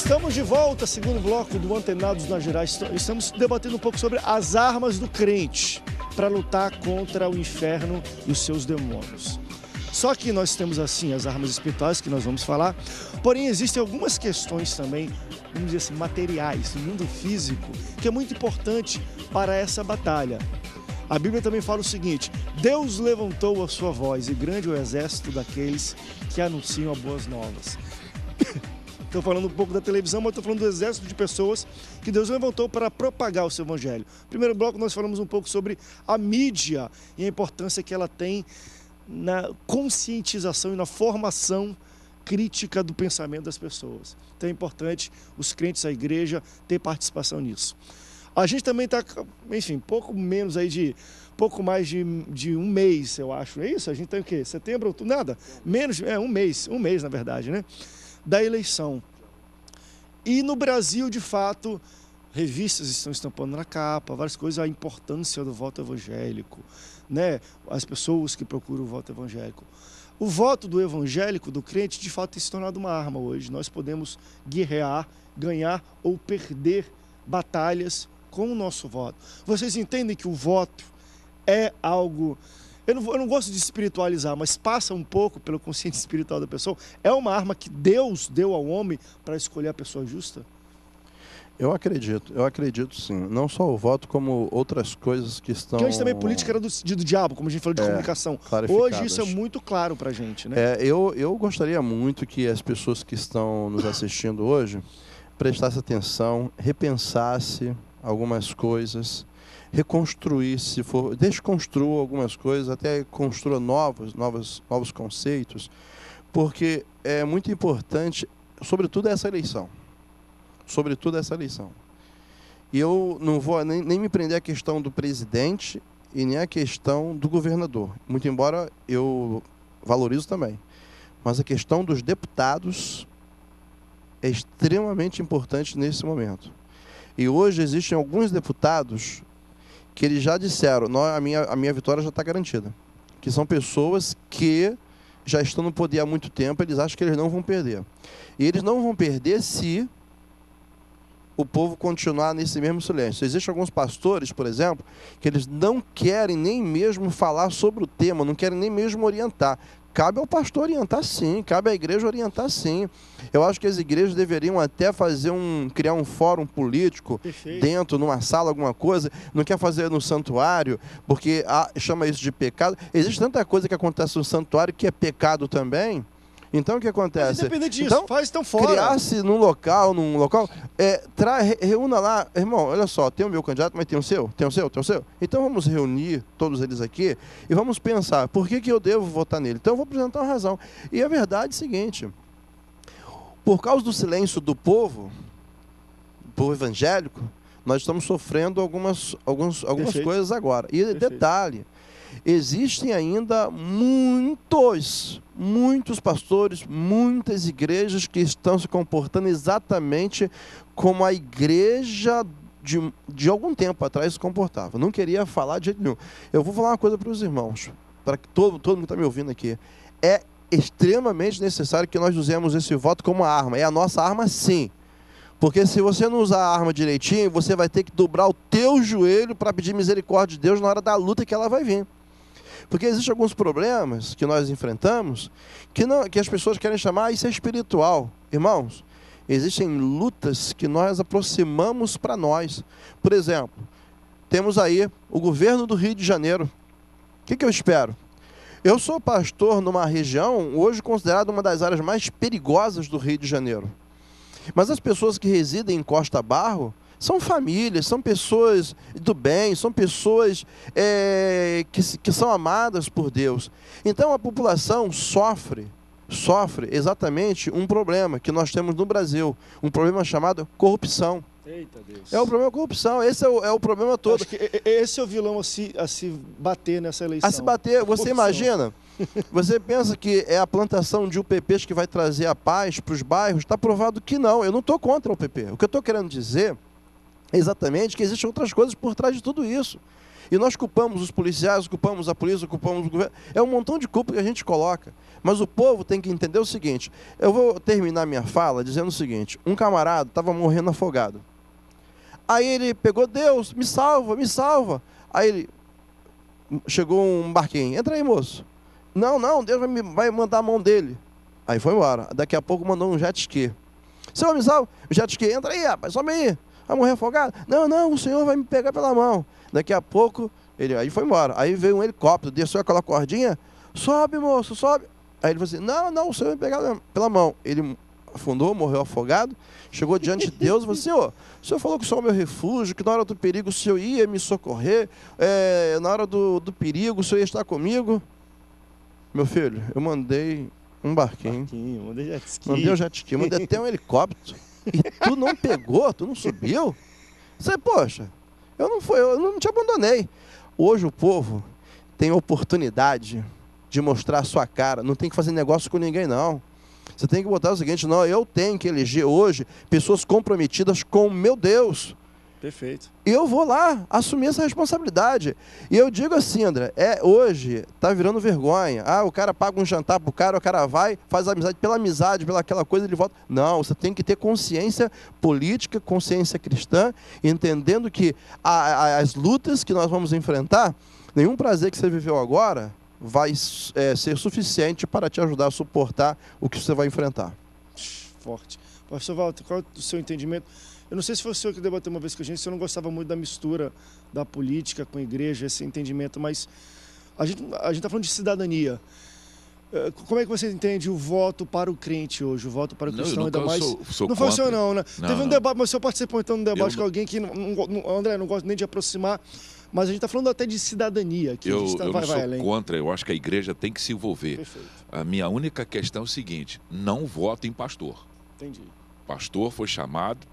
Estamos de volta, segundo bloco do Antenados nas Gerais. Estamos debatendo um pouco sobre as armas do crente para lutar contra o inferno e os seus demônios. Só que nós temos, assim, as armas espirituais que nós vamos falar, porém existem algumas questões também, vamos dizer assim, materiais, no mundo físico, que é muito importante para essa batalha. A Bíblia também fala o seguinte: Deus levantou a sua voz e grande é o exército daqueles que anunciam as boas novas. Estou falando um pouco da televisão, mas estou falando do exército de pessoas que Deus levantou para propagar o seu evangelho. No primeiro bloco nós falamos um pouco sobre a mídia e a importância que ela tem na conscientização e na formação crítica do pensamento das pessoas. Então é importante os crentes, a igreja, ter participação nisso. A gente também está, enfim, pouco mais de um mês, eu acho, é isso? A gente tem o quê? Setembro, outubro? Nada? Menos, um mês na verdade, né? Da eleição. E no Brasil, de fato, revistas estão estampando na capa, várias coisas, a importância do voto evangélico, né? As pessoas que procuram o voto evangélico. O voto do evangélico, do crente, de fato tem se tornado uma arma hoje. Nós podemos guerrear, ganhar ou perder batalhas com o nosso voto. Vocês entendem que o voto é algo... Eu não gosto de espiritualizar, mas passa um pouco pelo consciente espiritual da pessoa. É uma arma que Deus deu ao homem para escolher a pessoa justa? Eu acredito sim. Não só o voto, como outras coisas que estão... Porque antes também política era do diabo, como a gente falou de comunicação. Hoje isso é muito claro para a gente, né? Eu gostaria muito que as pessoas que estão nos assistindo hoje prestassem atenção, repensassem algumas coisas, reconstruir, se for, desconstrua algumas coisas, até construa novos conceitos, porque é muito importante, sobretudo essa eleição. E eu não vou nem me prender à questão do presidente e nem à questão do governador, muito embora eu valorizo também. Mas a questão dos deputados é extremamente importante nesse momento. E hoje existem alguns deputados que eles já disseram, a minha vitória já está garantida. Que são pessoas que já estão no poder há muito tempo, eles acham que eles não vão perder. E eles não vão perder se o povo continuar nesse mesmo silêncio. Existem alguns pastores, por exemplo, que eles não querem nem mesmo falar sobre o tema, não querem nem mesmo orientar. Cabe ao pastor orientar sim, cabe à igreja orientar sim. Eu acho que as igrejas deveriam até criar um fórum político dentro, numa sala, alguma coisa. Não quer fazer no santuário, porque chama isso de pecado. Existe tanta coisa que acontece no santuário que é pecado também. Então o que acontece? Mas independente disso, faz tão fora. Criar-se num local, reúna lá, irmão, olha só, tem o meu candidato, mas tem o seu. Então vamos reunir todos eles aqui e vamos pensar, por que eu devo votar nele? Então eu vou apresentar uma razão. E a verdade é a seguinte, por causa do silêncio do povo evangélico, nós estamos sofrendo algumas coisas agora. E detalhe, existem ainda muitos pastores, muitas igrejas que estão se comportando exatamente como a igreja de algum tempo atrás se comportava. Não queria falar de jeito nenhum. Eu vou falar uma coisa para os irmãos, para que todo mundo que está me ouvindo aqui. É extremamente necessário que nós usemos esse voto como arma. É a nossa arma, sim. Porque se você não usar a arma direitinho, você vai ter que dobrar o teu joelho para pedir misericórdia de Deus na hora da luta que ela vai vir. Porque existem alguns problemas que nós enfrentamos que as pessoas querem chamar, isso é espiritual. Irmãos, existem lutas que nós aproximamos para nós. Por exemplo, temos aí o governo do Rio de Janeiro. O que eu espero? Eu sou pastor numa região hoje considerada uma das áreas mais perigosas do Rio de Janeiro. Mas as pessoas que residem em Costa Barro são famílias, são pessoas do bem, são pessoas que são amadas por Deus. Então a população sofre exatamente um problema que nós temos no Brasil, um problema chamado corrupção. Eita Deus. É o problema da corrupção, esse é o problema todo. Acho que esse é o vilão a se bater nessa eleição. A se bater, você imagina, você pensa que é a plantação de UPPs que vai trazer a paz para os bairros? Está provado que não, eu não estou contra o UPP. O que eu estou querendo dizer é exatamente que existem outras coisas por trás de tudo isso. E nós culpamos os policiais, culpamos a polícia, culpamos o governo. É um montão de culpa que a gente coloca. Mas o povo tem que entender o seguinte. Eu vou terminar minha fala dizendo o seguinte. Um camarada estava morrendo afogado. Aí ele pegou, Deus, me salva, me salva. Aí ele, chegou um barquinho. Entra aí, moço. Não, Deus vai mandar a mão dele. Aí foi embora. Daqui a pouco mandou um jet ski. Senhor, me salva. O jet ski, entra aí, rapaz, sobe aí. Vai morrer afogado? Não, o senhor vai me pegar pela mão. Daqui a pouco, aí foi embora. Aí veio um helicóptero, desceu aquela cordinha. Sobe, moço, sobe. Aí ele falou assim, não, o senhor vai me pegar pela mão. Ele afundou, morreu afogado. Chegou diante de Deus e falou, Senhor, o senhor falou que o senhor é o meu refúgio, que na hora do perigo o senhor ia me socorrer. Na hora do perigo o senhor ia estar comigo. Meu filho, eu mandei um barquinho. Mandei jet ski. Mandei um jet ski, mandei até um helicóptero. E tu não pegou, tu não subiu? Você, poxa, eu não te abandonei. Hoje o povo tem oportunidade de mostrar a sua cara. Não tem que fazer negócio com ninguém, não. Você tem que botar o seguinte, não, eu tenho que eleger hoje pessoas comprometidas com o meu Deus. Perfeito. E eu vou lá assumir essa responsabilidade. E eu digo assim, André, hoje está virando vergonha. O cara paga um jantar pro cara, o cara vai, faz amizade, pela amizade, pela aquela coisa, ele volta. Não, você tem que ter consciência política, consciência cristã, entendendo que as lutas que nós vamos enfrentar, nenhum prazer que você viveu agora vai ser suficiente para te ajudar a suportar o que você vai enfrentar. Forte. Pastor Walter, qual é o seu entendimento? Eu não sei se foi o senhor que debateu uma vez com a gente, se eu não gostava muito da mistura da política com a igreja, esse entendimento, mas a gente está falando de cidadania. Como é que você entende o voto para o crente hoje, o voto para o cristão? Ainda mais. Não foi o senhor, não, né? Teve um debate, mas o senhor participou então de um debate com alguém que, André, não gosto nem de aproximar, mas a gente está falando até de cidadania. Que eu não sou contra, eu acho que a igreja tem que se envolver. Perfeito. A minha única questão é o seguinte, não voto em pastor. Entendi. Pastor foi chamado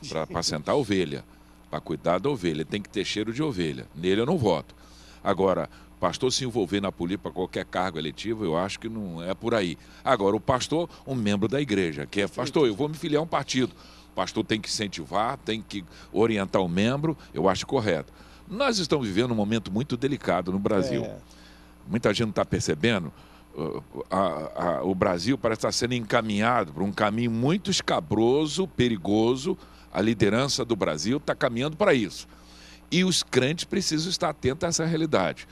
para apacentar a ovelha, para cuidar da ovelha, ele tem que ter cheiro de ovelha. Nele eu não voto. Agora, pastor se envolver na política para qualquer cargo eletivo, eu acho que não é por aí. Agora, o pastor, um membro da igreja, que é pastor, eu vou me filiar a um partido. O pastor tem que incentivar, tem que orientar o membro, eu acho correto. Nós estamos vivendo um momento muito delicado no Brasil. Muita gente não está percebendo. O Brasil parece estar sendo encaminhado para um caminho muito escabroso, perigoso. A liderança do Brasil está caminhando para isso. E os crentes precisam estar atentos a essa realidade.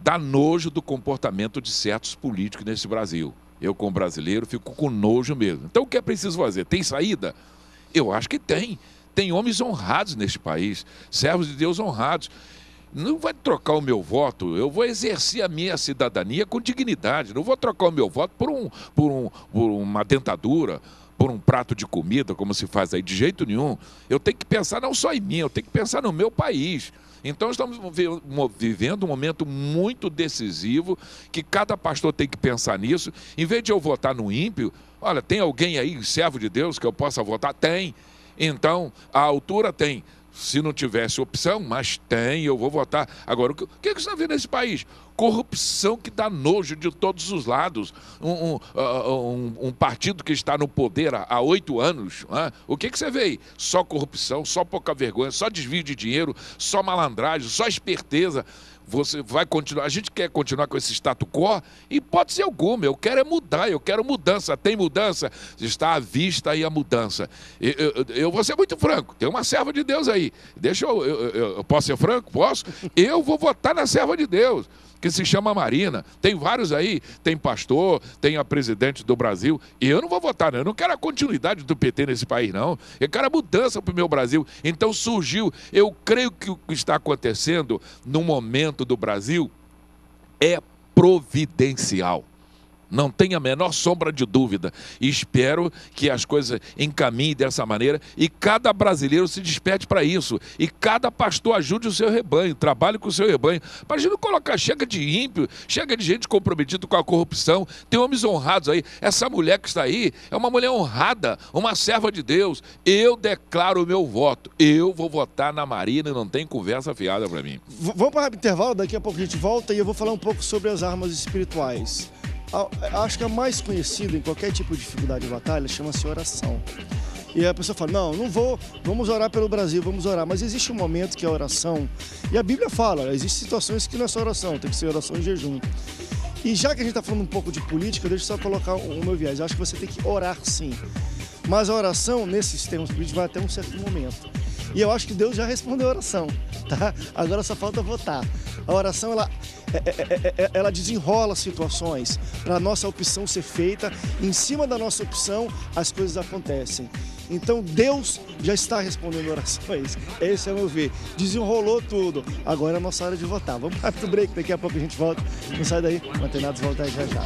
Dá nojo do comportamento de certos políticos nesse Brasil. Eu, como brasileiro, fico com nojo mesmo. Então, o que é preciso fazer? Tem saída? Eu acho que tem. Tem homens honrados neste país, servos de Deus honrados. Não vai trocar o meu voto, eu vou exercer a minha cidadania com dignidade. Não vou trocar o meu voto por uma dentadura, por um prato de comida, como se faz aí, de jeito nenhum. Eu tenho que pensar não só em mim, eu tenho que pensar no meu país. Então, estamos vivendo um momento muito decisivo, que cada pastor tem que pensar nisso. Em vez de eu votar no ímpio, olha, tem alguém aí, servo de Deus, que eu possa votar? Tem. Então, a altura tem. Se não tivesse opção, mas tem, eu vou votar. Agora, o que você está vendo nesse país? Corrupção que dá nojo de todos os lados. Um partido que está no poder há 8 anos. O que você vê aí? Só corrupção, só pouca vergonha, só desvio de dinheiro, só malandragem, só esperteza. Você vai continuar, a gente quer continuar com esse status quo? Hipótese alguma, eu quero é mudar, eu quero mudança. Tem mudança? Está à vista aí a mudança. Eu vou ser muito franco, tem uma serva de Deus aí. Deixa eu posso ser franco? Posso? Eu vou votar na serva de Deus, que se chama Marina. Tem vários aí, tem pastor, tem a presidente do Brasil. E eu não vou votar, não. Eu não quero a continuidade do PT nesse país, não. Eu quero a mudança para o meu Brasil. Então surgiu, eu creio que o que está acontecendo no momento do Brasil é providencial. Não tenho a menor sombra de dúvida. E espero que as coisas encaminhem dessa maneira e cada brasileiro se desperte para isso. E cada pastor ajude o seu rebanho, trabalhe com o seu rebanho. Para a gente não colocar, chega de ímpio, chega de gente comprometida com a corrupção. Tem homens honrados aí. Essa mulher que está aí é uma mulher honrada, uma serva de Deus. Eu declaro o meu voto. Eu vou votar na Marina e não tem conversa fiada para mim. Vamos para o intervalo, daqui a pouco a gente volta e eu vou falar um pouco sobre as armas espirituais. Acho que a mais conhecida em qualquer tipo de dificuldade de batalha chama-se oração. E a pessoa fala, não vou, vamos orar pelo Brasil, vamos orar. Mas existe um momento que é a oração, e a Bíblia fala, existem situações que não é só oração, tem que ser oração em jejum. E já que a gente está falando um pouco de política, deixa eu só colocar o meu viés. Eu acho que você tem que orar sim. Mas a oração, nesses termos políticos, vai até um certo momento. E eu acho que Deus já respondeu a oração, tá? Agora só falta votar. A oração, ela desenrola situações para a nossa opção ser feita. Em cima da nossa opção, as coisas acontecem. Então, Deus já está respondendo orações. Esse é o meu ver. Desenrolou tudo. Agora é a nossa hora de votar. Vamos para o break, daqui a pouco a gente volta. Não sai daí. Mantenados volta aí já já.